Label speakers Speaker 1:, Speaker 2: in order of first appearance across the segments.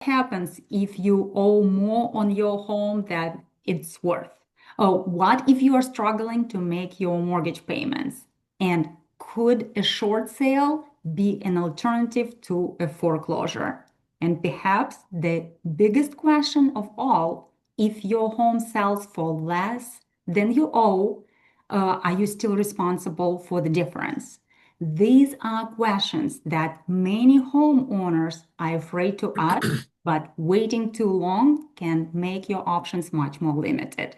Speaker 1: happens if you owe more on your home than it's worth? Oh, what if you are struggling to make your mortgage payments? And could a short sale be an alternative to a foreclosure? And perhaps the biggest question of all, if your home sells for less than you owe, are you still responsible for the difference? These are questions that many homeowners are afraid to ask, but waiting too long can make your options much more limited.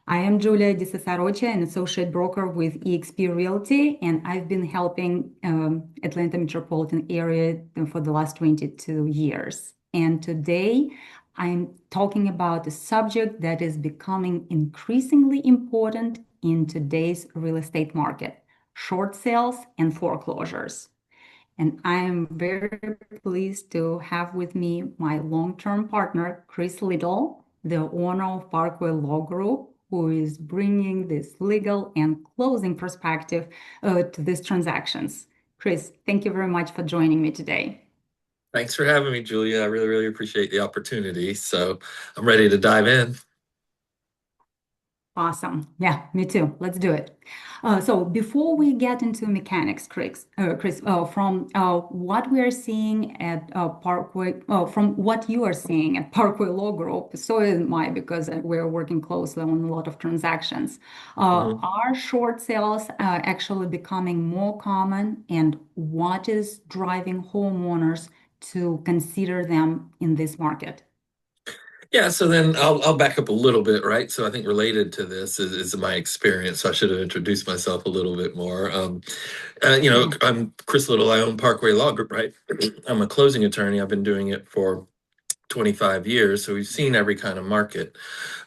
Speaker 1: I am Julia Di Sosa-Rocha, an associate broker with eXp Realty, and I've been helping Atlanta metropolitan area for the last 22 years. And today I'm talking about a subject that is becoming increasingly important in today's real estate market: short sales and foreclosures. And I am very pleased to have with me my long-term partner, Chris Little, the owner of Parkway Law Group, who is bringing this legal and closing perspective to these transactions. Chris, thank you very much for joining me today.
Speaker 2: Thanks for having me, Julia. I really, really appreciate the opportunity. So I'm ready to dive in.
Speaker 1: Awesome. Yeah, me too. Let's do it. So before we get into mechanics, from what we are seeing at Parkway, from what you are seeing at Parkway Law Group, so am I, because we're working closely on a lot of transactions.
Speaker 2: Mhm.
Speaker 1: Are short sales actually becoming more common, and what is driving homeowners to consider them in this market?
Speaker 2: Yeah, so then I'll back up a little bit, right? So I think related to this is my experience. So I should have introduced myself a little bit more.
Speaker 1: Yeah.
Speaker 2: I'm Chris Little. I own Parkway Law Group, right? I'm a closing attorney. I've been doing it for 25 years, so we've seen every kind of market.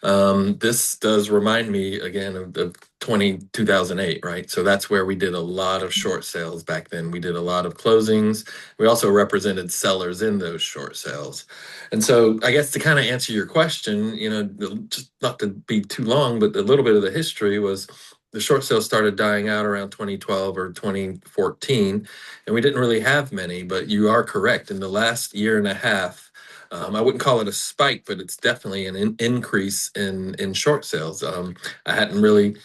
Speaker 2: This does remind me again of 2008, right? So that's where we did a lot of short sales back then. We did a lot of closings. We also represented sellers in those short sales. And so I guess to kind of answer your question, just not to be too long, but a little bit of the history was the short sales started dying out around 2012 or 2014, and we didn't really have many, but you are correct. In the last year and a half, I wouldn't call it a spike, but it's definitely an increase in short sales. I hadn't really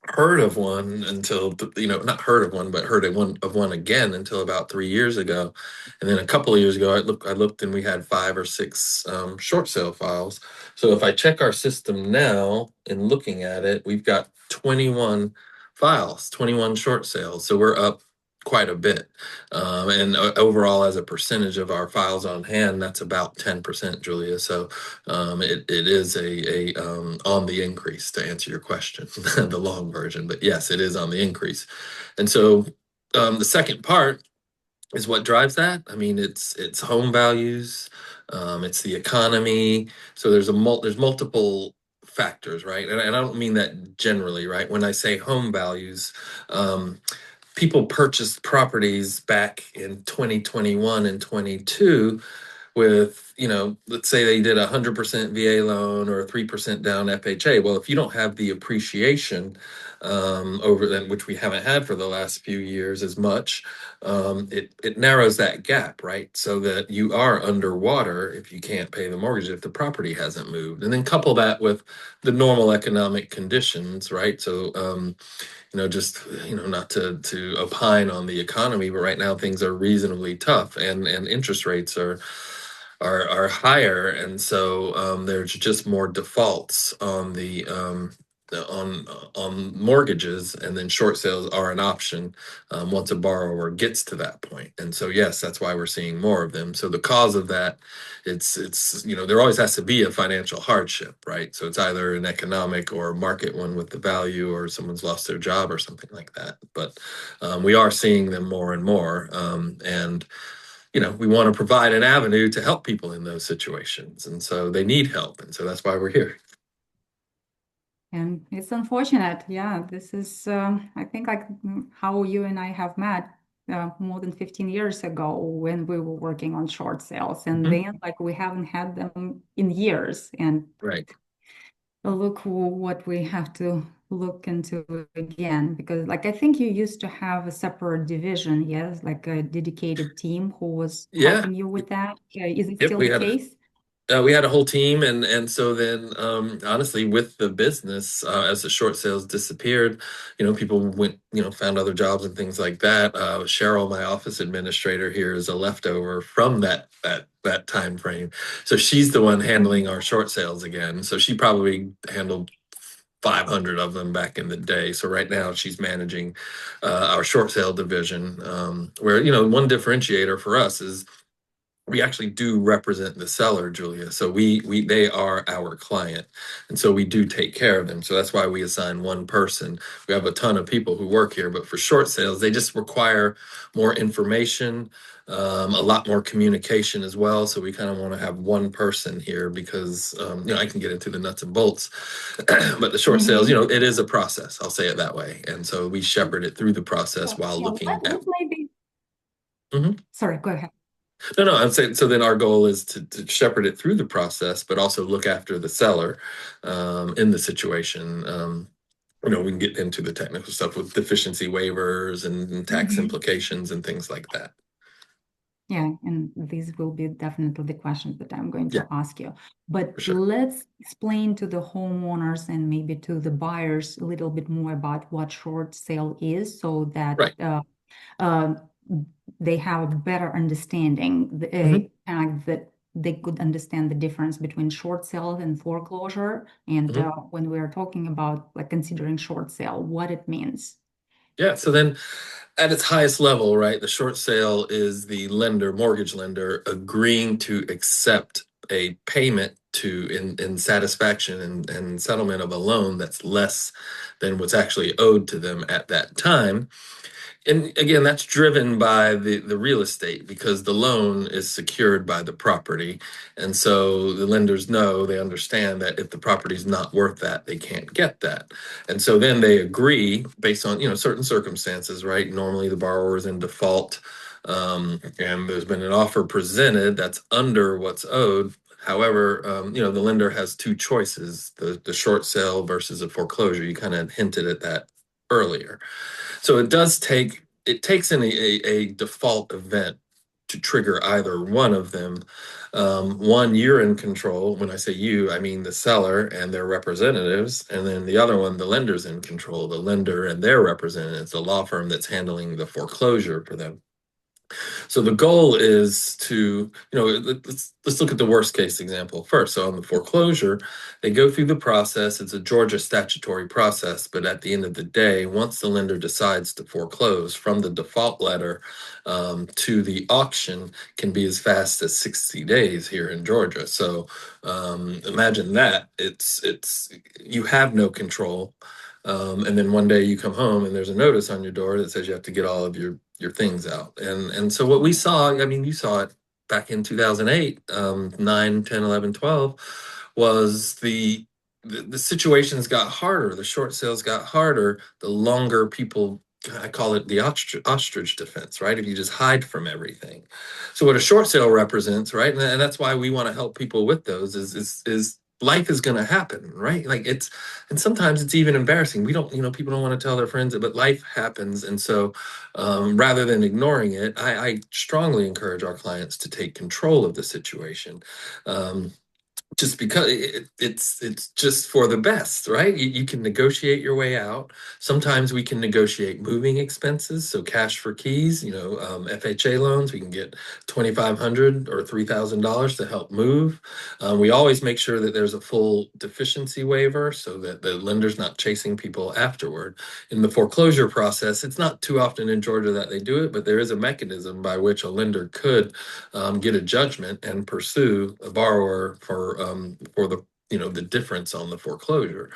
Speaker 2: heard of one until not heard of one, but heard of one again until about 3 years ago, and then a couple of years ago, I looked and we had five or six short sale files. So if I check our system now and looking at it, we've got 21 files, 21 short sales. So we're up quite a bit. And overall, as a percentage of our files on hand, that's about 10%, Julia. So it is a on the increase, to answer your question, the long version. But yes, it is on the increase. And so the second part is what drives that. I mean, it's home values, it's the economy. So there's multiple factors, right? And I don't mean that generally, right? When I say home values, um, people purchased properties back in 2021 and 22 with, let's say they did 100% VA loan or a 3% down FHA. Well, if you don't have the appreciation over that, which we haven't had for the last few years as much, it narrows that gap, right? So that you are underwater if you can't pay the mortgage, if the property hasn't moved. And then couple that with the normal economic conditions, right? So, just not to opine on the economy, but right now things are reasonably tough, and interest rates are higher, and so there's just more defaults on the on mortgages, and then short sales are an option once a borrower gets to that point. And so yes, that's why we're seeing more of them. So the cause of that, it's there always has to be a financial hardship, right? So it's either an economic or a market one with the value, or someone's lost their job or something like that. But we are seeing them more and more, and we want to provide an avenue to help people in those situations. And so they need help. And so that's why we're here.
Speaker 1: And it's unfortunate. Yeah, this is, I think, like how you and I have met more than 15 years ago when we were working on short sales. And
Speaker 2: Mhm.
Speaker 1: then, like, we haven't had them in years. And
Speaker 2: Right.
Speaker 1: look what we have to look into it again because, like, I think you used to have a separate division, yes, like a dedicated team who was
Speaker 2: Yeah.
Speaker 1: helping you with that. Is it
Speaker 2: Yep.
Speaker 1: still the case?
Speaker 2: We had a whole team, and so then honestly, with the business, as the short sales disappeared, people went, found other jobs and things like that. Cheryl, my office administrator here, is a leftover from that time frame, so she's the one handling
Speaker 1: Mhm.
Speaker 2: our short sales again. So she probably handled 500 of them back in the day. So right now she's managing our short sale division, where one differentiator for us is we actually do represent the seller, Julia. So they are our client, and so we do take care of them. So that's why we assign one person. We have a ton of people who work here, but for short sales, they just require more information, a lot more communication as well. So we kind of want to have one person here because I can get into the nuts and bolts, but the short sales,
Speaker 1: Mhm.
Speaker 2: it is a process. I'll say it that way, and so we shepherd it through the
Speaker 1: Yeah,
Speaker 2: process while
Speaker 1: yeah.
Speaker 2: looking at.
Speaker 1: What might be?
Speaker 2: Mhm.
Speaker 1: Sorry, go ahead.
Speaker 2: No, no, I'm saying so then our goal is to shepherd it through the process, but also look after the seller in the situation. We can get into the technical stuff with deficiency waivers and tax
Speaker 1: Mhm.
Speaker 2: implications and things like that.
Speaker 1: Yeah, and these will be definitely the questions that I'm going
Speaker 2: Yeah,
Speaker 1: to ask you. But
Speaker 2: for sure.
Speaker 1: let's explain to the homeowners and maybe to the buyers a little bit more about what short sale is so that
Speaker 2: Right.
Speaker 1: uh, they have a better understanding,
Speaker 2: Hmm.
Speaker 1: and that they could understand the difference between short sale and foreclosure. And
Speaker 2: Hmm.
Speaker 1: when we are talking about like considering short sale, what it means.
Speaker 2: Yeah. So then at its highest level, right, the short sale is the lender, mortgage lender, agreeing to accept a payment in satisfaction and settlement of a loan that's less than what's actually owed to them at that time. And again, that's driven by the real estate because the loan is secured by the property. And so the lenders know, they understand that if the property is not worth that, they can't get that. And so then they agree based on, certain circumstances, right? Normally the borrower is in default, and there's been an offer presented that's under what's owed. However, the lender has two choices, the short sale versus a foreclosure. You kind of hinted at that earlier. So it takes in a default event to trigger either one of them. One, you're in control. When I say you, I mean the seller and their representatives. And then the other one, the lender's in control, the lender and their representatives, the law firm that's handling the foreclosure for them. So the goal is to, let's look at the worst case example first. So on the foreclosure, they go through the process. It's a Georgia statutory process, but at the end of the day, once the lender decides to foreclose, from the default letter to the auction can be as fast as 60 days here in Georgia. So imagine that it's you have no control. And then one day you come home and there's a notice on your door that says you have to get all of your things out. And so what we saw, I mean, you saw it back in 2008, 9, 10, 11, 12, was the situations got harder. The short sales got harder. The longer people, I call it the ostrich defense, right? If you just hide from everything. So what a short sale represents, right? And that's why we want to help people with those is life is going to happen, right? Like and sometimes it's even embarrassing. We don't, people don't want to tell their friends, but life happens. And so rather than ignoring it, I strongly encourage our clients to take control of the situation. Um, just because it's just for the best, right? You can negotiate your way out. Sometimes we can negotiate moving expenses, so cash for keys, FHA loans. We can get 2,500 or $3,000 to help move. We always make sure that there's a full deficiency waiver so that the lender's not chasing people afterward. In the foreclosure process, it's not too often in Georgia that they do it, but there is a mechanism by which a lender could get a judgment and pursue a borrower for the difference on the foreclosure.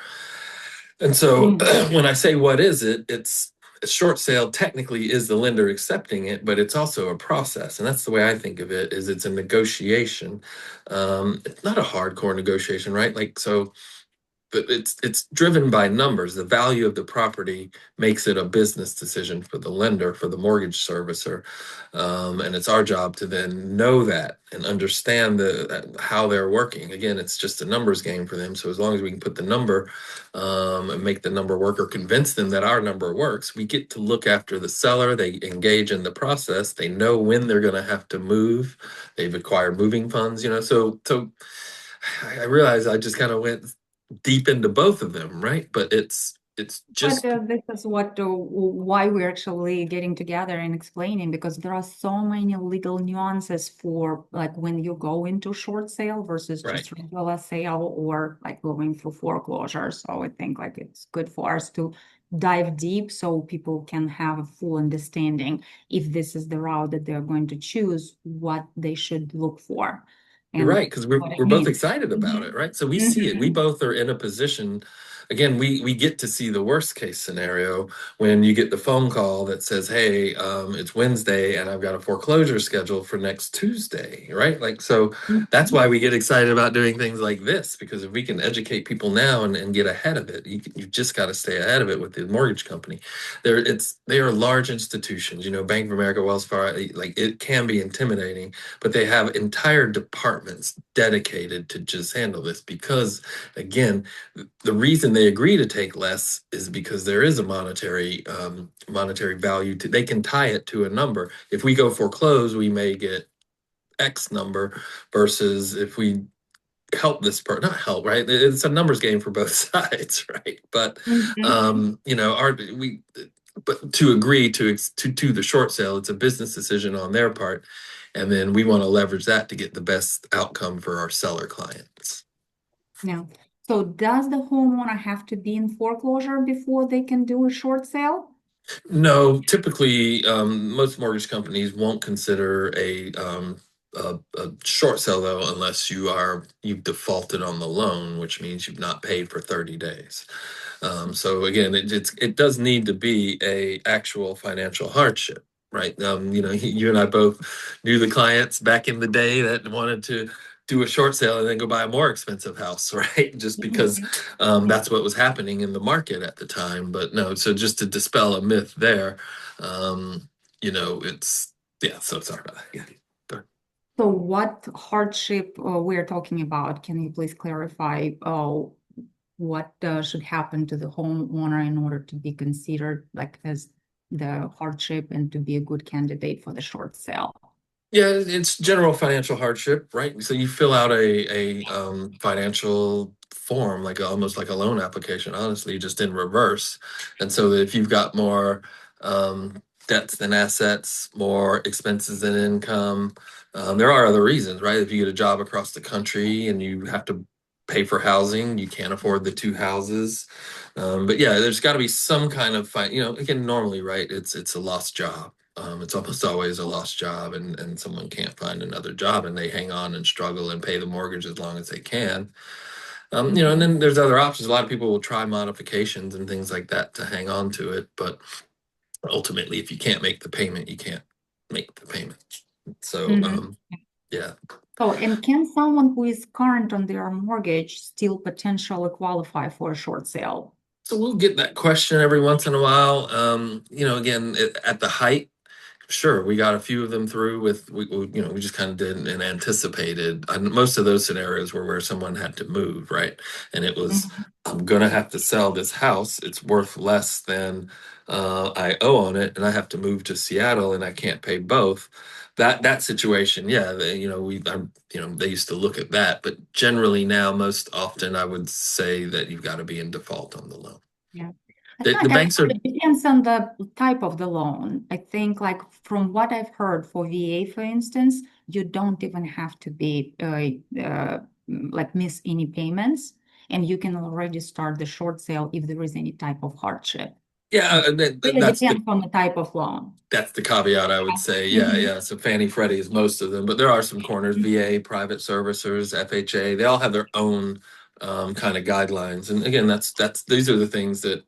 Speaker 2: And so
Speaker 1: Mm.
Speaker 2: when I say what is it, it's a short sale technically is the lender accepting it, but it's also a process. And that's the way I think of it is it's a negotiation. It's not a hardcore negotiation, right? Like, so but it's driven by numbers. The value of the property makes it a business decision for the lender, for the mortgage servicer, and it's our job to then know that and understand how they're working. Again, it's just a numbers game for them. So as long as we can put the number and make the number work or convince them that our number works, we get to look after the seller. They engage in the process. They know when they're going to have to move. They've acquired moving funds, so I realize I just kind of went deep into both of them, right? But it's
Speaker 1: But
Speaker 2: just
Speaker 1: this is why we're actually getting together and explaining, because there are so many little nuances for like when you go into short sale versus
Speaker 2: right.
Speaker 1: just regular sale or like going through foreclosure. So I think like it's good for us to dive deep so people can have a full understanding if this is the route that they're going to choose, what they should look for
Speaker 2: You're
Speaker 1: and
Speaker 2: right, because we're
Speaker 1: what it
Speaker 2: we're both
Speaker 1: means.
Speaker 2: excited about it,
Speaker 1: Mhm.
Speaker 2: right? So we see it. We
Speaker 1: Mhm.
Speaker 2: both are in a position. Again, we get to see the worst case scenario when you get the phone call that says, "Hey, it's Wednesday, and I've got a foreclosure scheduled for next Tuesday," right? Like, so that's
Speaker 1: Mhm.
Speaker 2: why we get excited about doing things like this, because if we can educate people now and get ahead of it, you just got to stay ahead of it with the mortgage company. They are large institutions, Bank of America, Wells Fargo, like it can be intimidating, but they have entire departments dedicated to just handle this because, again, the reason they agree to take less is because there is a monetary value to. They can tie it to a number. If we go foreclose, we may get X number versus if we help this part, not help, right? It's a numbers game for both sides, right? But
Speaker 1: Mhm.
Speaker 2: our we but to agree to the short sale, it's a business decision on their part, and then we want to leverage that to get the best outcome for our seller clients.
Speaker 1: Yeah. So does the homeowner have to be in foreclosure before they can do a short sale?
Speaker 2: No, typically, most mortgage companies won't consider a short sale though, unless you've defaulted on the loan, which means you've not paid for 30 days. So again, it does need to be a actual financial hardship, right? You and I both knew the clients back in the day that wanted to do a short sale and then go buy a more expensive house, right? Just because
Speaker 1: Mhm.
Speaker 2: that's what was happening in the market at the time. But no, so just to dispel a myth there, it's yeah. So sorry about that. Yeah.
Speaker 1: So what hardship we're talking about? Can you please clarify what should happen to the homeowner in order to be considered like as the hardship and to be a good candidate for the short sale?
Speaker 2: Yeah, it's general financial hardship, right? So you fill out a financial form, like almost like a loan application, honestly, just in reverse. And so that if you've got more debts than assets, more expenses than income, there are other reasons, right? If you get a job across the country and you have to pay for housing, you can't afford the two houses. But yeah, there's got to be some kind of again, normally, right? It's a lost job. It's almost always a lost job, and someone can't find another job, and they hang on and struggle and pay the mortgage as long as they can. And
Speaker 1: Mhm.
Speaker 2: then there's other options. A lot of people will try modifications and things like that to hang on to it, but ultimately, if you can't make the payment, you can't make the payment. So,
Speaker 1: Mhm.
Speaker 2: yeah.
Speaker 1: Oh, and can someone who is current on their mortgage still potentially qualify for a short sale?
Speaker 2: So we'll get that question every once in a while. Again, at the height. Sure, we got a few of them through with we just kind of did and anticipated. And most of those scenarios were where someone had to move, right? And it was,
Speaker 1: Mhm.
Speaker 2: I'm gonna have to sell this house. It's worth less than I owe on it, and I have to move to Seattle, and I can't pay both. That situation, yeah, they used to look at that, but generally now, most often, I would say that you've got to be in default on the loan.
Speaker 1: Yeah. I
Speaker 2: The
Speaker 1: think
Speaker 2: banks are.
Speaker 1: actually it depends on the type of the loan. I think like from what I've heard for VA, for instance, you don't even have to be like miss any payments, and you can already start the short sale if there is any type of hardship.
Speaker 2: Yeah,
Speaker 1: So really
Speaker 2: that's the
Speaker 1: depends on the type of loan.
Speaker 2: caveat I would say. Yeah,
Speaker 1: Mhm.
Speaker 2: yeah. So Fannie Freddie is most of them, but there are some corners, VA, private servicers, FHA, they all have their own kind of guidelines. And again, that's these are the things that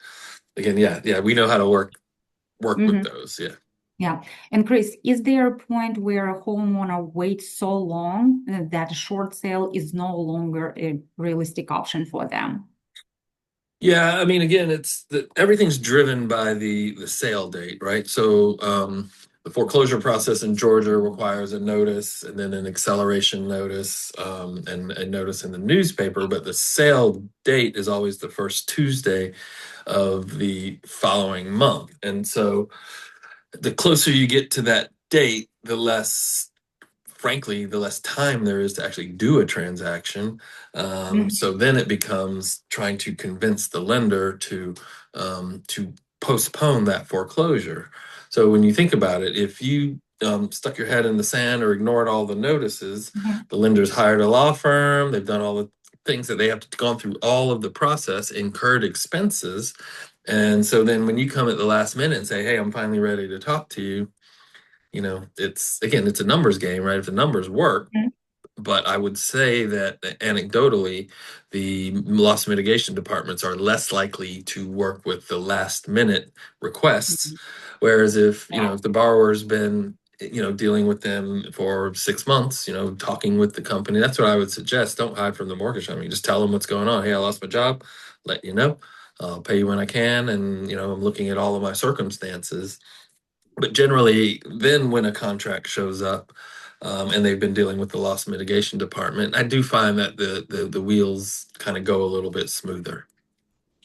Speaker 2: again, yeah, we know how to work with
Speaker 1: Mhm.
Speaker 2: those. Yeah.
Speaker 1: Yeah. And Chris, is there a point where a homeowner waits so long that a short sale is no longer a realistic option for them?
Speaker 2: Yeah, I mean, again, everything's driven by the sale date, right? So the foreclosure process in Georgia requires a notice and then an acceleration notice and a notice in the newspaper, but the sale date is always the first Tuesday of the following month. And so the closer you get to that date, the less frankly, the less time there is to actually do a transaction.
Speaker 1: Mhm.
Speaker 2: So then it becomes trying to convince the lender to postpone that foreclosure. So when you think about it, if you stuck your head in the sand or ignored all the notices,
Speaker 1: Mhm.
Speaker 2: the lender's hired a law firm, they've done all the things that they have to gone through all of the process, incurred expenses. And so then when you come at the last minute and say, hey, I'm finally ready to talk to you, it's again, it's a numbers game, right? If the numbers work, but I would say that anecdotally, the loss mitigation departments are less likely to work with the last minute requests.
Speaker 1: Mhm.
Speaker 2: Whereas if,
Speaker 1: Yeah.
Speaker 2: if the borrower's been, dealing with them for 6 months, talking with the company, that's what I would suggest. Don't hide from the mortgage company. Just tell them what's going on. Hey, I lost my job. Let you know. I'll pay you when I can. And, I'm looking at all of my circumstances, but generally, then when a contract shows up, and they've been dealing with the loss mitigation department, I do find that the wheels kind of go a little bit smoother.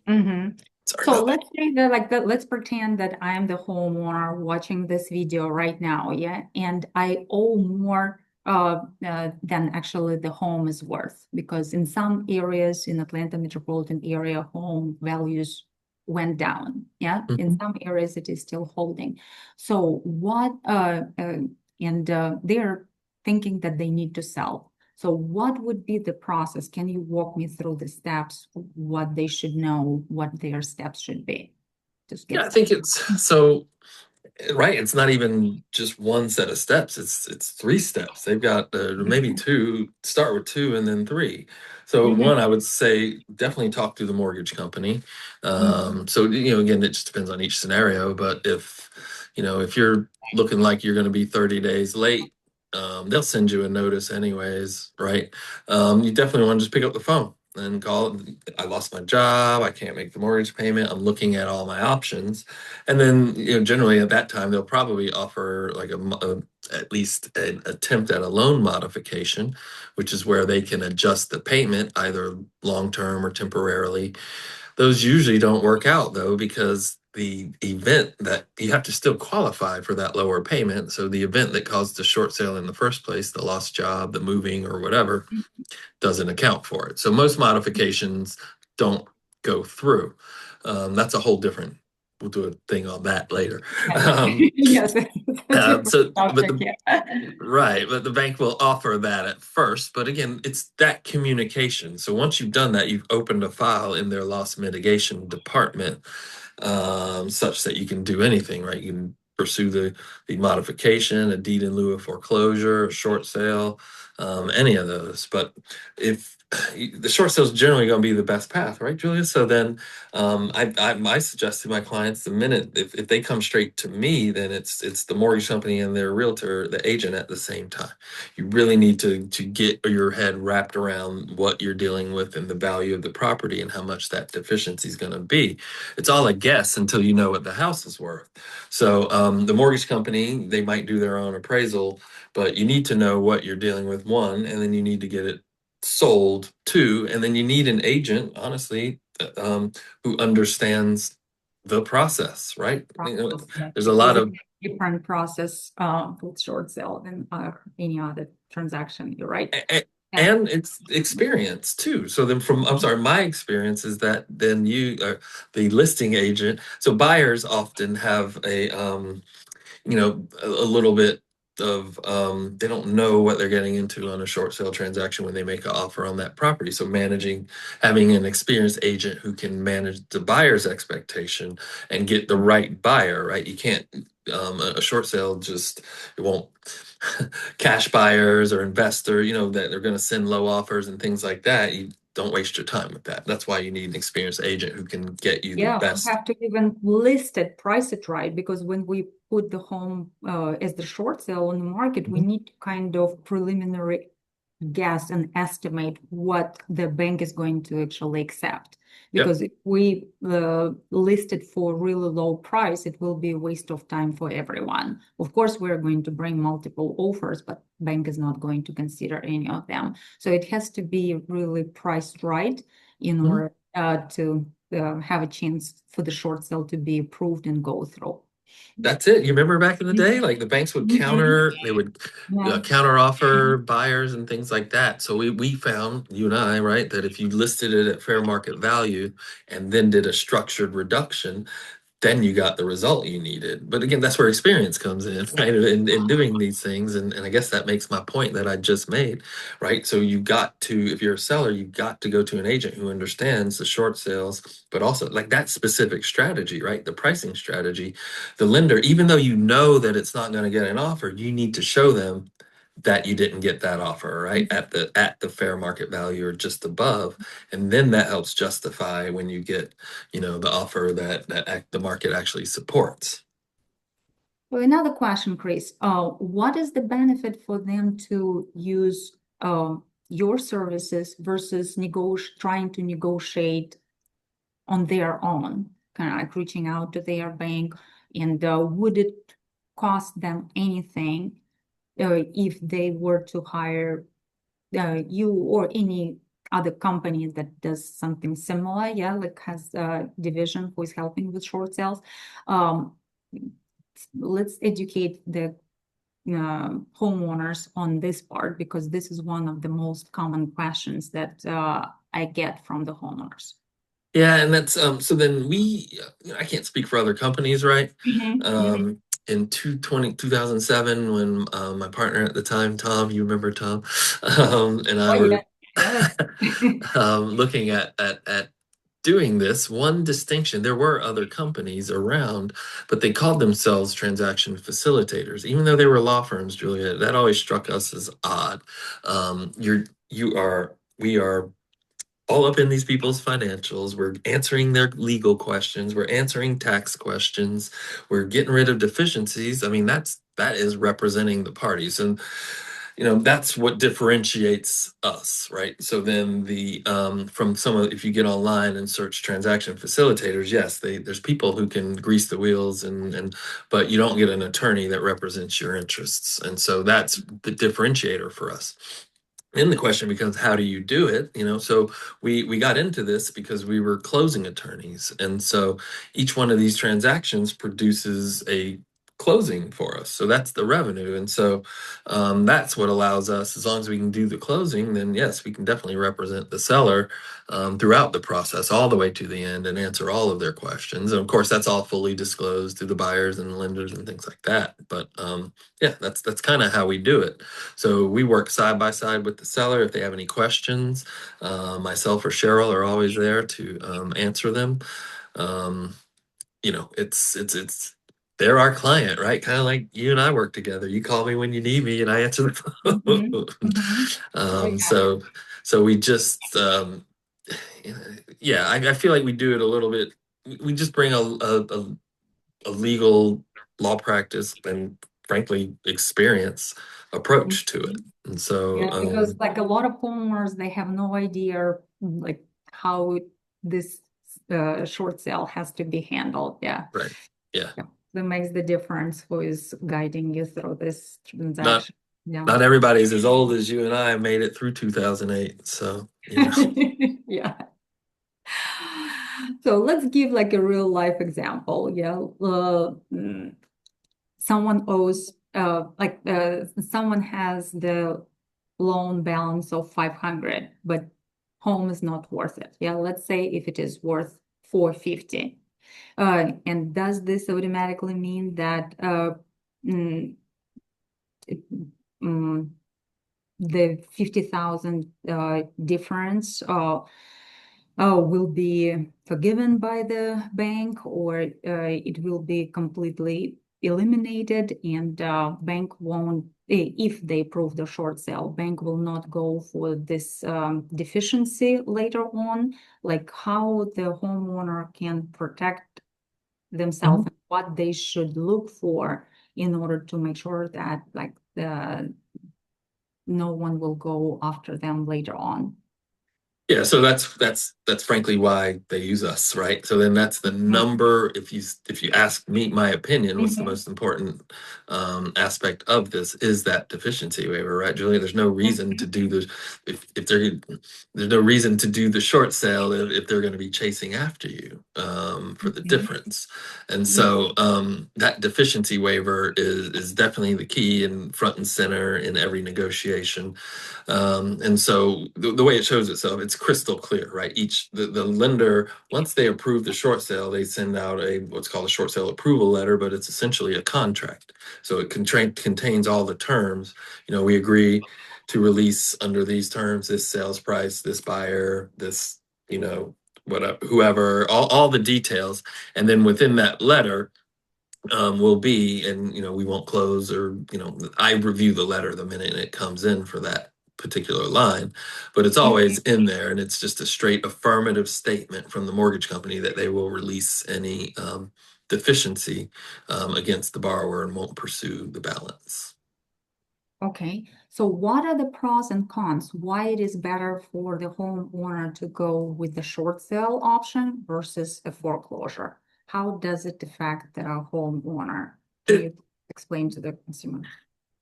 Speaker 1: Mm-hmm.
Speaker 2: Sorry
Speaker 1: So
Speaker 2: about that.
Speaker 1: let's say that like that, let's pretend that I am the homeowner watching this video right now, yeah, and I owe more than actually the home is worth because in some areas in Atlanta metropolitan area, home values went down, yeah. In
Speaker 2: Mhm.
Speaker 1: some areas it is still holding. So what and they're thinking that they need to sell. So what would be the process? Can you walk me through the steps, what they should know, what their steps should be? Just
Speaker 2: Yeah,
Speaker 1: get
Speaker 2: I
Speaker 1: some.
Speaker 2: think it's so. Right, it's not even just one set of steps. It's three steps. They've got maybe two. Start with two and then three. So
Speaker 1: Mhm.
Speaker 2: one, I would say definitely talk to the mortgage company.
Speaker 1: Mhm.
Speaker 2: So again, it just depends on each scenario. But if you're looking like you're going to be 30 days late, they'll send you a notice anyways, right? You definitely want to just pick up the phone and call. I lost my job. I can't make the mortgage payment. I'm looking at all my options. And then, generally at that time, they'll probably offer like at least an attempt at a loan modification, which is where they can adjust the payment either long term or temporarily. Those usually don't work out though, because the event that you have to still qualify for that lower payment. So the event that caused the short sale in the first place, the lost job, the moving, or whatever, doesn't account for it. So most modifications don't go through. That's a whole different. We'll do a thing on that later.
Speaker 1: Yes,
Speaker 2: Um,
Speaker 1: yes, it's a different
Speaker 2: but
Speaker 1: subject,
Speaker 2: the
Speaker 1: yeah.
Speaker 2: right, but the bank will offer that at first. But again, it's that communication. So once you've done that, you've opened a file in their loss mitigation department, such that you can do anything, right? You can pursue the modification, a deed in lieu of foreclosure, a short sale, any of those. But if the short sale is generally going to be the best path, right, Julia? So then, I suggest to my clients the minute if they come straight to me, then it's the mortgage company and their realtor, the agent at the same time. You really need to get your head wrapped around what you're dealing with and the value of the property and how much that deficiency is going to be. It's all a guess until you know what the house is worth. So the mortgage company, they might do their own appraisal, but you need to know what you're dealing with, one, and then you need to get it sold, two, and then you need an agent, honestly, who understands the process, right?
Speaker 1: Process, yeah.
Speaker 2: There's a lot
Speaker 1: Because it's
Speaker 2: of
Speaker 1: a different process with short sale than any other transaction, you're right. Yeah.
Speaker 2: and it's experience too. So then I'm sorry, my experience is that then you are the listing agent. So buyers often have a little bit of they don't know what they're getting into on a short sale transaction when they make an offer on that property. So having an experienced agent who can manage the buyer's expectation and get the right buyer, right? You can't a short sale just it won't cash buyers or investor, that they're going to send low offers and things like that. You don't waste your time with that. That's why you need an experienced agent who can get you the
Speaker 1: Yeah, we
Speaker 2: best.
Speaker 1: have to even list it, price it right, because when we put the home as the short sale on the market, we
Speaker 2: Mhm.
Speaker 1: need to kind of preliminary guess and estimate what the bank is going to actually accept.
Speaker 2: Yep.
Speaker 1: Because if we list it for really low price, it will be a waste of time for everyone. Of course, we're going to bring multiple offers, but bank is not going to consider any of them. So it has to be really priced right in
Speaker 2: Mhm.
Speaker 1: order to have a chance for the short sale to be approved and go through.
Speaker 2: That's it. You remember back in the day,
Speaker 1: Mhm.
Speaker 2: like the banks would
Speaker 1: Mhm.
Speaker 2: they would
Speaker 1: Yeah.
Speaker 2: counter offer buyers and things like that. So we found, you and I, right, that if you listed it at fair market value and then did a structured reduction, then you got the result you needed. But again, that's where experience comes in, right? In doing these things. And I guess that makes my point that I just made, right? So you got to, if you're a seller, you got to go to an agent who understands the short sales, but also like that specific strategy, right? The pricing strategy. The lender, even though you know that it's not going to get an offer, you need to show them that you didn't get that offer, right? At the fair market value or just above. And then that helps justify when you get, the offer that the market actually supports.
Speaker 1: Well, another question, Chris. What is the benefit for them to use your services versus trying to negotiate on their own, kind of like reaching out to their bank? And would it cost them anything if they were to hire you or any other company that does something similar? Yeah, like has a division who is helping with short sales. Um, let's educate the homeowners on this part because this is one of the most common questions that I get from the homeowners.
Speaker 2: Yeah, and that's so then I can't speak for other companies, right?
Speaker 1: Mhm, mhm.
Speaker 2: In 2007, when my partner at the time, Tom, you remember Tom, and I
Speaker 1: Oh yeah,
Speaker 2: were
Speaker 1: yeah.
Speaker 2: looking at doing this, one distinction, there were other companies around, but they called themselves transaction facilitators, even though they were law firms, Julia. That always struck us as odd. We are all up in these people's financials. We're answering their legal questions. We're answering tax questions. We're getting rid of deficiencies. I mean, that is representing the parties. And that's what differentiates us, right? So then the from some of if you get online and search transaction facilitators, yes, there's people who can grease the wheels and but you don't get an attorney that represents your interests. And so that's the differentiator for us. Then the question becomes, how do you do it? So we got into this because we were closing attorneys, and so each one of these transactions produces a closing for us. So that's the revenue, and so that's what allows us, as long as we can do the closing, then yes, we can definitely represent the seller throughout the process, all the way to the end, and answer all of their questions. And of course, that's all fully disclosed to the buyers and lenders and things like that. But yeah, that's kind of how we do it. So we work side by side with the seller. If they have any questions, myself or Cheryl are always there to answer them. Um, it's they're our client, right? Kind of like you and I work together. You call me when you need me, and I answer the
Speaker 1: Mhm,
Speaker 2: phone.
Speaker 1: mhm. Oh
Speaker 2: um,
Speaker 1: yeah.
Speaker 2: so so we just yeah, I feel like we do it a little bit. We just bring a legal law practice and frankly experience approach to it.
Speaker 1: Mhm.
Speaker 2: And so,
Speaker 1: Yeah, because like a lot of homeowners, they have no idea like how this short sale has to be handled. Yeah.
Speaker 2: right. Yeah.
Speaker 1: Yeah. That makes the difference who is guiding you through this
Speaker 2: Not
Speaker 1: transaction. Yeah.
Speaker 2: not everybody's as old as you and I made it through 2008. So,
Speaker 1: Yeah. So let's give like a real life example. Yeah. Someone owes, someone has the loan balance of 500, but home is not worth it. Yeah. Let's say if it is worth 450. And does this automatically mean that mm, it- mm, the 50,000 difference will be forgiven by the bank, or it will be completely eliminated and bank won't, if they approve the short sale, bank will not go for this deficiency later on, like how the homeowner can protect themselves
Speaker 2: Mhm.
Speaker 1: and what they should look for in order to make sure that like no one will go after them later on.
Speaker 2: Yeah, so that's frankly why they use us, right? So then that's the number. If you ask me my opinion, what's the
Speaker 1: Mhm.
Speaker 2: most important aspect of this is that deficiency waiver, right, Julia? There's no reason to
Speaker 1: Mhm.
Speaker 2: do the if they're there's no reason to do the short sale if they're going to be chasing after you for the
Speaker 1: Mhm.
Speaker 2: difference. And
Speaker 1: Yeah.
Speaker 2: so that deficiency waiver is definitely the key and front and center in every negotiation. And so the way it shows itself, it's crystal clear, right? The lender, once they approve the short sale, they send out a what's called a short sale approval letter, but it's essentially a contract. So it contains all the terms. We agree to release under these terms, this sales price, this buyer, this, whatever, whoever, all the details. And then within that letter, will be, and we won't close, or I review the letter the minute it comes in for that particular line, but it's always
Speaker 1: Mhm.
Speaker 2: in there, and it's just a straight affirmative statement from the mortgage company that they will release any deficiency against the borrower and won't pursue the balance.
Speaker 1: Okay, so what are the pros and cons? Why it is better for the homeowner to go with the short sale option versus a foreclosure? How does it affect the homeowner? Can
Speaker 2: It,
Speaker 1: you explain to the consumer?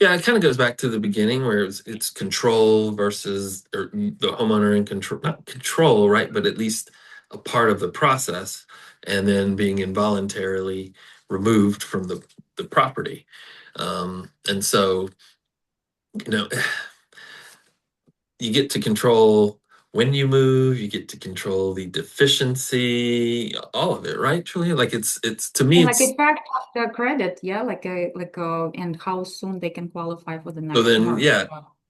Speaker 2: yeah, it kind of goes back to the beginning where it's control versus, or the homeowner in control, not control, right? But at least a part of the process, and then being involuntarily removed from the property. And so, you know, you get to control when you move, you get to control the deficiency, all of it, right, Julia? Like it's to me,
Speaker 1: And like
Speaker 2: it's
Speaker 1: affect the credit, yeah, and how soon they can qualify for the
Speaker 2: so
Speaker 1: next
Speaker 2: then,
Speaker 1: mortgage.
Speaker 2: yeah,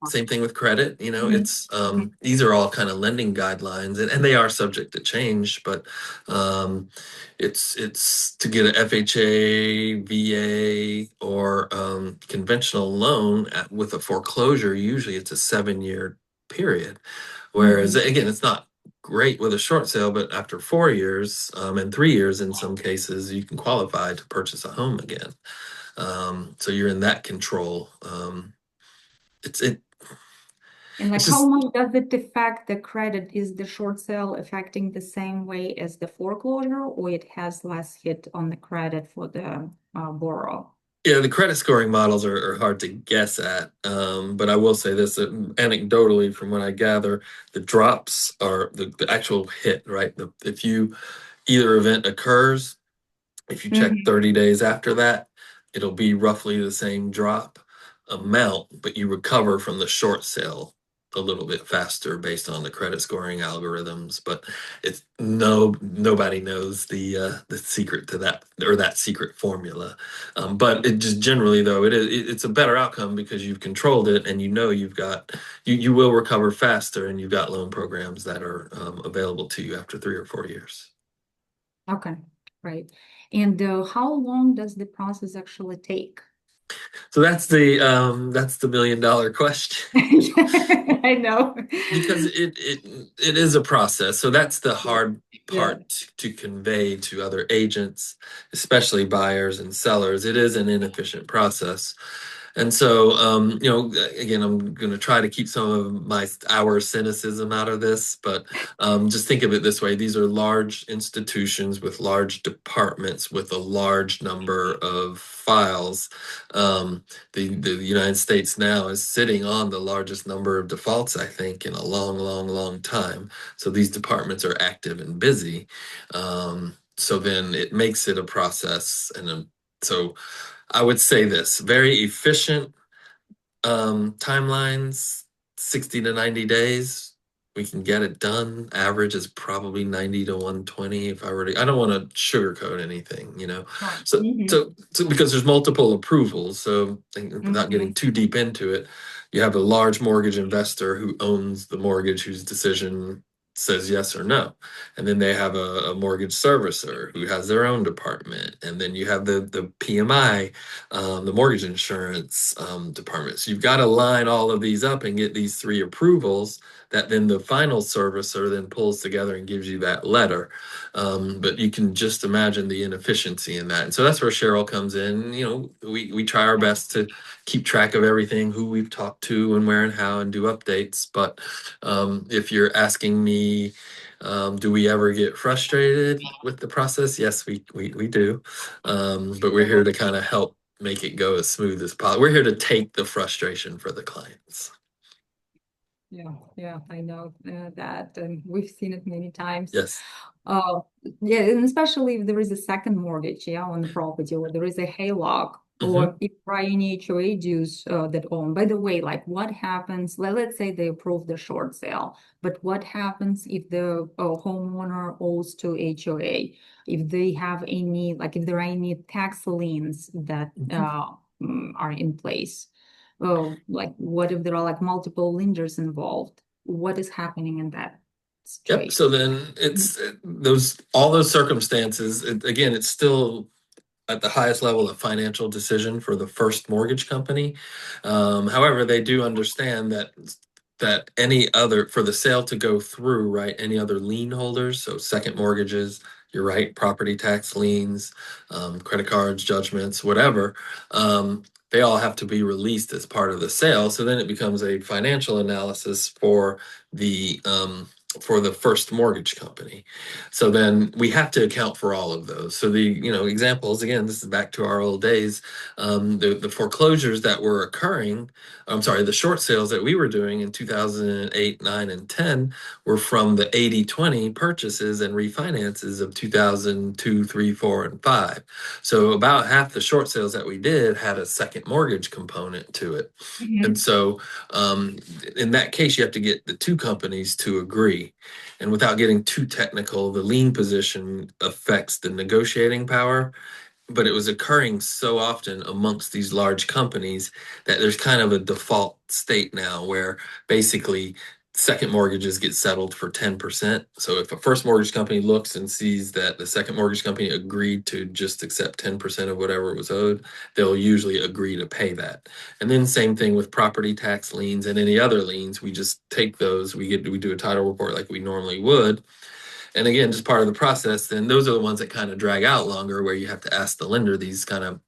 Speaker 2: same thing with credit.
Speaker 1: Mhm.
Speaker 2: It's
Speaker 1: Mhm.
Speaker 2: these are all kind of lending guidelines, and they are subject to change, but um, it's to get an FHA, VA, or conventional loan with a foreclosure. Usually, it's a 7-year period. Whereas
Speaker 1: Mhm.
Speaker 2: again, it's not great with a short sale, but after 4 years and 3 years in some cases, you can qualify to purchase a home again. So you're in that control. It's it
Speaker 1: And like
Speaker 2: it's
Speaker 1: how
Speaker 2: just
Speaker 1: much does it affect the credit? Is the short sale affecting the same way as the foreclosure, or it has less hit on the credit for the borrower?
Speaker 2: yeah, the credit scoring models are hard to guess at. But I will say this, anecdotally, from what I gather, the drops are the actual hit, right? If either event occurs, if you check
Speaker 1: Mhm.
Speaker 2: 30 days after that, it'll be roughly the same drop amount, but you recover from the short sale a little bit faster based on the credit scoring algorithms. But it's nobody knows the secret to that, or that secret formula. But it just generally, though, it's a better outcome because you've controlled it, and you will recover faster, and you've got loan programs that are available to you after 3 or 4 years.
Speaker 1: Okay, right. And how long does the process actually take?
Speaker 2: So that's the $1 million question.
Speaker 1: I know.
Speaker 2: Because it is a process. So that's the
Speaker 1: Yeah.
Speaker 2: hard
Speaker 1: Yeah.
Speaker 2: part to convey to other agents, especially buyers and sellers. It is an inefficient process. And so, again, I'm going to try to keep some of our cynicism out of this, but just think of it this way: these are large institutions with large departments with a large number of files. The United States now is sitting on the largest number of defaults, I think, in a long, long, long time. So these departments are active and busy. So then it makes it a process, so I would say this: very efficient timelines, 60 to 90 days. We can get it done. Average is probably 90 to 120 if I were to, I don't want to sugarcoat anything.
Speaker 1: Right.
Speaker 2: So because there's multiple approvals, so without getting
Speaker 1: Mhm.
Speaker 2: too deep into it, you have a large mortgage investor who owns the mortgage, whose decision says yes or no. And then they have a mortgage servicer who has their own department. And then you have the PMI, the mortgage insurance department. So you've got to line all of these up and get these three approvals that then the final servicer then pulls together and gives you that letter. But you can just imagine the inefficiency in that. And so that's where Cheryl comes in. We try our best to keep track of everything, who we've talked to and where and how, and do updates. But if you're asking me, me, do we ever get frustrated with the process? Yes, we do. But we're here to kind of help make it go as smooth as possible. We're here to take the frustration for the clients.
Speaker 1: Yeah, yeah, I know that, and we've seen it many times.
Speaker 2: Yes.
Speaker 1: Uh, yeah, and especially if there is a second mortgage, yeah, on the property, or there is a haylock,
Speaker 2: Hmm.
Speaker 1: or if there are any HOA dues that own. By the way, like what happens? Let's say they approve the short sale, but what happens if the homeowner owes to HOA? If they have any, like if there are any tax liens that are in place? Oh, like what if there are like multiple lenders involved? What is happening in that
Speaker 2: Yep.
Speaker 1: situation?
Speaker 2: So then it's those all those circumstances. Again, it's still at the highest level of financial decision for the first mortgage company. However, they do understand that any other for the sale to go through, right? Any other lien holders, so second mortgages, you're right, property tax liens, credit cards, judgments, whatever. They all have to be released as part of the sale. So then it becomes a financial analysis the for the first mortgage company. So then we have to account for all of those. So examples, again, this is back to our old days. The foreclosures that were occurring, I'm sorry, the short sales that we were doing in 2008, 9, and 10 were from the 80/20 purchases and refinances of 2002, 3, 4, and 5. So about half the short sales that we did had a second mortgage component to it. And
Speaker 1: Mhm.
Speaker 2: so in that case, you have to get the two companies to agree. And without getting too technical, the lien position affects the negotiating power, but it was occurring so often amongst these large companies that there's kind of a default state now where basically second mortgages get settled for 10%. So if a first mortgage company looks and sees that the second mortgage company agreed to just accept 10% of whatever was owed, they'll usually agree to pay that. And then same thing with property tax liens and any other liens. We just take those, we do a title report like we normally would, and again, just part of the process, then those are the ones that kind of drag out longer where you have to ask the lender these kind of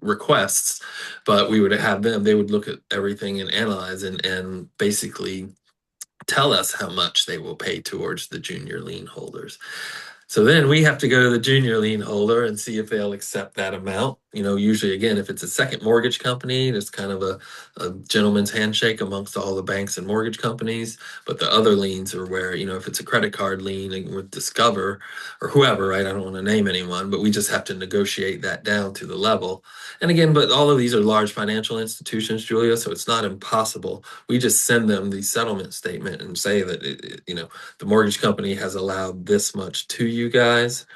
Speaker 2: requests. But we would have them, they would look at everything and analyze and basically tell us how much they will pay towards the junior lien holders. So then we have to go to the junior lien holder and see if they'll accept that amount. Usually, again, if it's a second mortgage company, there's kind of a gentleman's handshake amongst all the banks and mortgage companies. But the other liens are where, if it's a credit card lien with Discover or whoever, right? I don't want to name anyone, but we just have to negotiate that down to the level. And again, but all of these are large financial institutions, Julia, so it's not impossible. We just send them the settlement statement and say that, the mortgage company has allowed this much to you guys.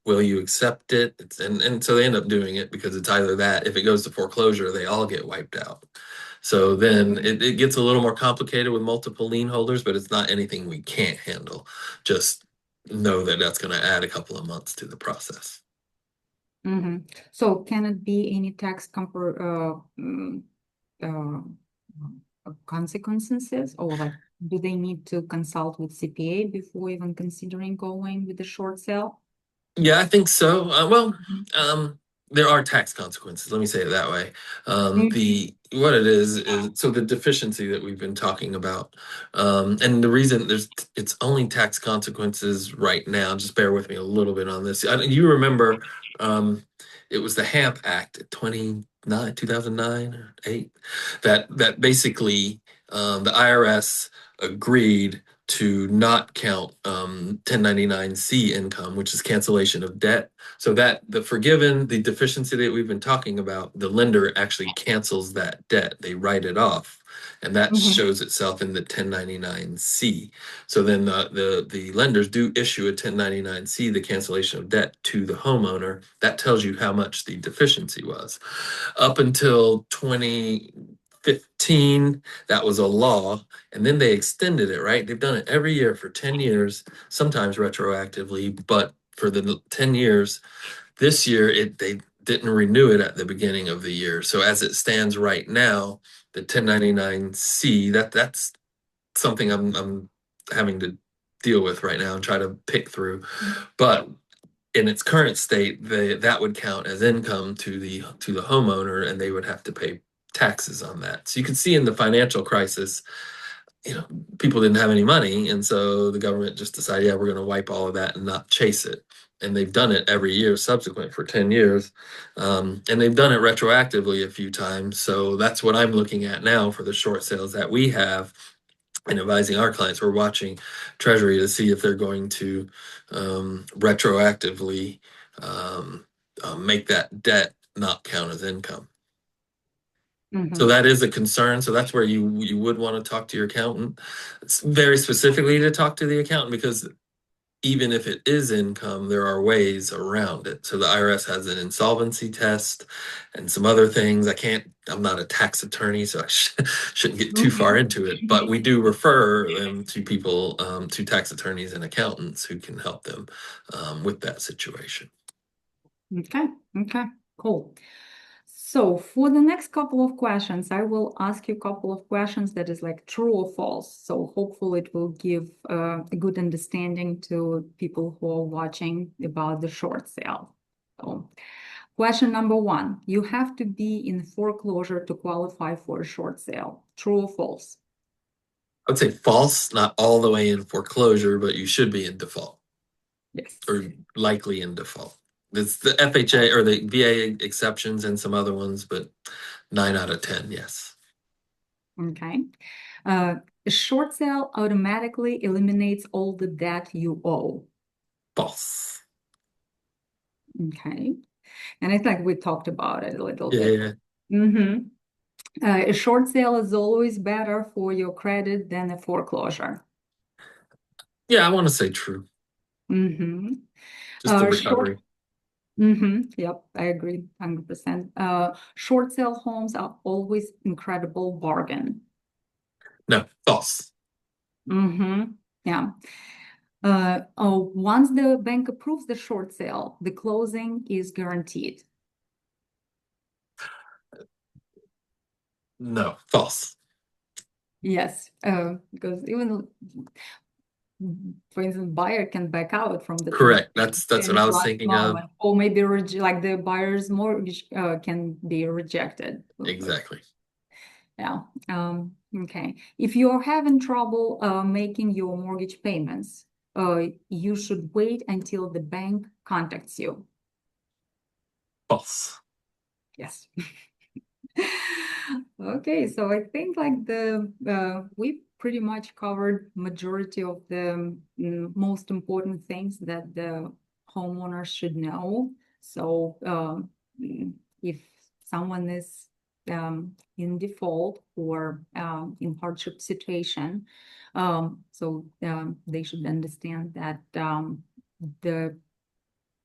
Speaker 2: Will you accept it? And so they end up doing it because it's either that, if it goes to foreclosure, they all get wiped out. So then
Speaker 1: Mhm.
Speaker 2: it gets a little more complicated with multiple lien holders, but it's not anything we can't handle. Just know that that's going to add a couple of months to the process.
Speaker 1: Mhm. So can it be any tax uh, consequences, or like do they need to consult with CPA before even considering going with the short sale?
Speaker 2: Yeah, I think so. Well,
Speaker 1: Mhm.
Speaker 2: um, there are tax consequences. Let me say it that way.
Speaker 1: Mhm.
Speaker 2: The what it is so the deficiency that we've been talking about, and the reason it's only tax consequences right now. Just bear with me a little bit on this. You remember, um, it was the HAMP Act, 2009 or 8, that basically the IRS agreed to not count 1099-C income, which is cancellation of debt. So that the deficiency that we've been talking about, the lender actually cancels that debt. They write it off. And that
Speaker 1: Mhm.
Speaker 2: shows itself in the 1099-C. So then the lenders do issue a 1099-C, the cancellation of debt, to the homeowner. That tells you how much the deficiency was. Up until 2015, that was a law, and then they extended it, right? They've done it every year for 10 years, sometimes retroactively, but for the 10 years, this year they didn't renew it at the beginning of the year. So as it stands right now, the 1099-C, that's something I'm having to deal with right now and try to pick through. But in its current state, that would count as income to the homeowner, and they would have to pay taxes on that. So you can see in the financial crisis, people didn't have any money, and so the government just decided, yeah, we're going to wipe all of that and not chase it. And they've done it every year subsequent for 10 years. And they've done it retroactively a few times. So that's what I'm looking at now for the short sales that we have and advising our clients. We're watching Treasury to see if they're going to retroactively um, make that debt not count as income. So
Speaker 1: Hmm.
Speaker 2: that is a concern. So that's where you would want to talk to your accountant. It's very specifically to talk to the accountant, because even if it is income, there are ways around it. So the IRS has an insolvency test and some other things. I'm not a tax attorney, so I shouldn't get too far
Speaker 1: Okay.
Speaker 2: into it. But we do refer them to people, to tax attorneys and accountants who can help them with that situation.
Speaker 1: Okay. Okay. Cool. So for the next couple of questions, I will ask you a couple of questions that is like true or false. So hopefully it will give a good understanding to people who are watching about the short sale. So question number one, you have to be in foreclosure to qualify for a short sale. True or false?
Speaker 2: I would say false, not all the way in foreclosure, but you should be in default
Speaker 1: Yes.
Speaker 2: or likely in default. It's the FHA or the VA exceptions and some other ones, but 9 out of 10, yes.
Speaker 1: Okay. A short sale automatically eliminates all the debt you owe.
Speaker 2: False.
Speaker 1: Okay. And I think we talked about it a little
Speaker 2: Yeah,
Speaker 1: bit.
Speaker 2: yeah, yeah.
Speaker 1: Mm-hmm. A short sale is always better for your credit than a foreclosure.
Speaker 2: Yeah, I want to say true.
Speaker 1: Mm-hmm.
Speaker 2: Just the
Speaker 1: Short.
Speaker 2: recovery.
Speaker 1: Mm-hmm. Yep, I agree, 100%. Short sale homes are always incredible bargain.
Speaker 2: No, false.
Speaker 1: Mm-hmm. Yeah. Once the bank approves the short sale, the closing is guaranteed.
Speaker 2: No, false.
Speaker 1: Yes, because even, for instance, buyer can back out from the
Speaker 2: Correct.
Speaker 1: transaction
Speaker 2: That's what
Speaker 1: in
Speaker 2: I
Speaker 1: the
Speaker 2: was
Speaker 1: last
Speaker 2: thinking of.
Speaker 1: moment, or maybe like the buyer's mortgage can be rejected.
Speaker 2: Exactly.
Speaker 1: Yeah. Okay. If you're having trouble making your mortgage payments, you should wait until the bank contacts you.
Speaker 2: False.
Speaker 1: Yes. Okay, so I think like the we pretty much covered majority of the most important things that the homeowners should know. So if someone is in default or in hardship situation, they should understand that the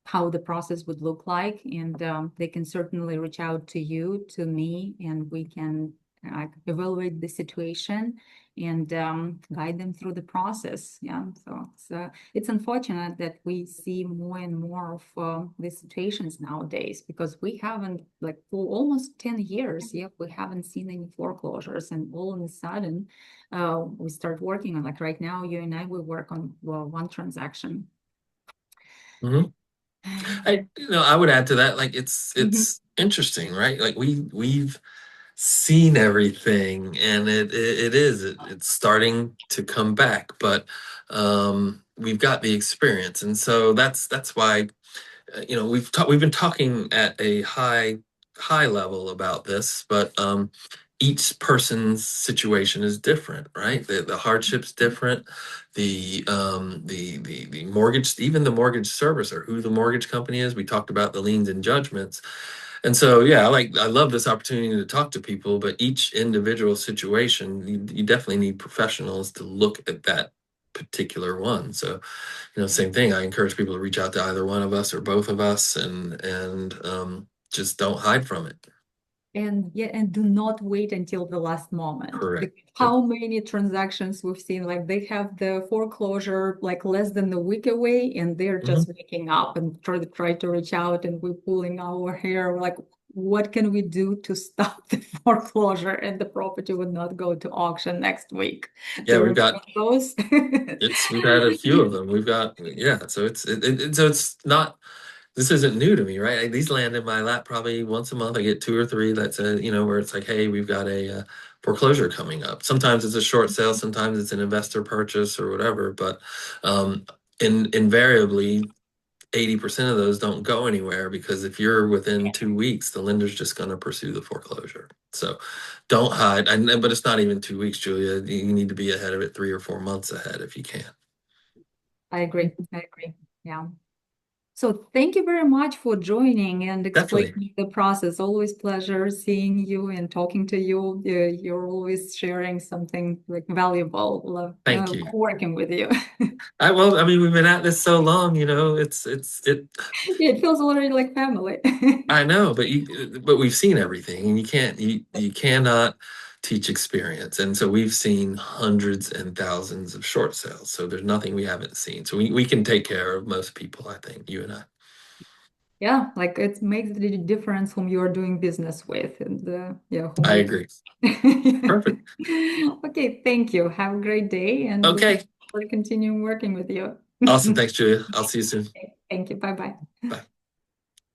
Speaker 1: how the process would look like, and they can certainly reach out to you, to me, and we can evaluate the situation and guide them through the process. Yeah, so it's unfortunate that we see more and more of these situations nowadays, because we haven't, like, for almost 10 years, yeah, we haven't seen any foreclosures, and all of a sudden we start working on, like right now, you and I, we work on, well, one transaction.
Speaker 2: Hmm. I would add to that, like
Speaker 1: Mhm.
Speaker 2: it's interesting, right? Like we've seen everything, and it's starting to come back, but we've got the experience, and so that's why we've been talking at a high level about this, but each person's situation is different, right? The hardship's different. The mortgage, even the mortgage servicer, who the mortgage company is. We talked about the liens and judgments, and so yeah, I love this opportunity to talk to people, but each individual situation, you definitely need professionals to look at that particular one. So same thing. I encourage people to reach out to either one of us or both of us, and just don't hide from it.
Speaker 1: And yeah, and do not wait until the last moment.
Speaker 2: Correct. Yep.
Speaker 1: How many transactions we've seen, like they have the foreclosure like less than a week away, and they're
Speaker 2: Hmm.
Speaker 1: just waking up and try to reach out, and we're pulling our hair, like, what can we do to stop the foreclosure and the property would not go to auction next week? Do
Speaker 2: Yeah,
Speaker 1: you
Speaker 2: we've
Speaker 1: remember
Speaker 2: got
Speaker 1: those?
Speaker 2: we've had a few of them. We've got, yeah. So it's not. this isn't new to me, right? Like, these land in my lap probably once a month. I get two or three that's where it's like, hey, we've got a foreclosure coming up. Sometimes it's a short sale, sometimes it's an investor purchase or whatever, but um, invariably 80% of those don't go anywhere because if you're within 2 weeks, the lender's just going to pursue the foreclosure. So don't hide. But it's not even 2 weeks, Julia. You need to be ahead of it 3 or 4 months ahead if you can.
Speaker 1: I agree. I agree. Yeah. So thank you very much for joining and
Speaker 2: Definitely.
Speaker 1: explaining the process. Always pleasure seeing you and talking to you. You're always sharing something like valuable. Love,
Speaker 2: Thank you.
Speaker 1: working with you.
Speaker 2: I mean, we've been at this so long, it.
Speaker 1: It feels already like family.
Speaker 2: I know, but we've seen everything, and you cannot teach experience. And so we've seen hundreds and thousands of short sales. So there's nothing we haven't seen. So we can take care of most people, I think, you and I.
Speaker 1: Yeah, like it makes the difference whom you're doing business with and yeah, whom
Speaker 2: I
Speaker 1: you
Speaker 2: agree. Perfect.
Speaker 1: Okay, thank you. Have a great day and looking
Speaker 2: Okay.
Speaker 1: forward to continuing working with you.
Speaker 2: Awesome. Thanks, Julia. I'll see you soon.
Speaker 1: Thank you. Bye bye.
Speaker 2: Bye.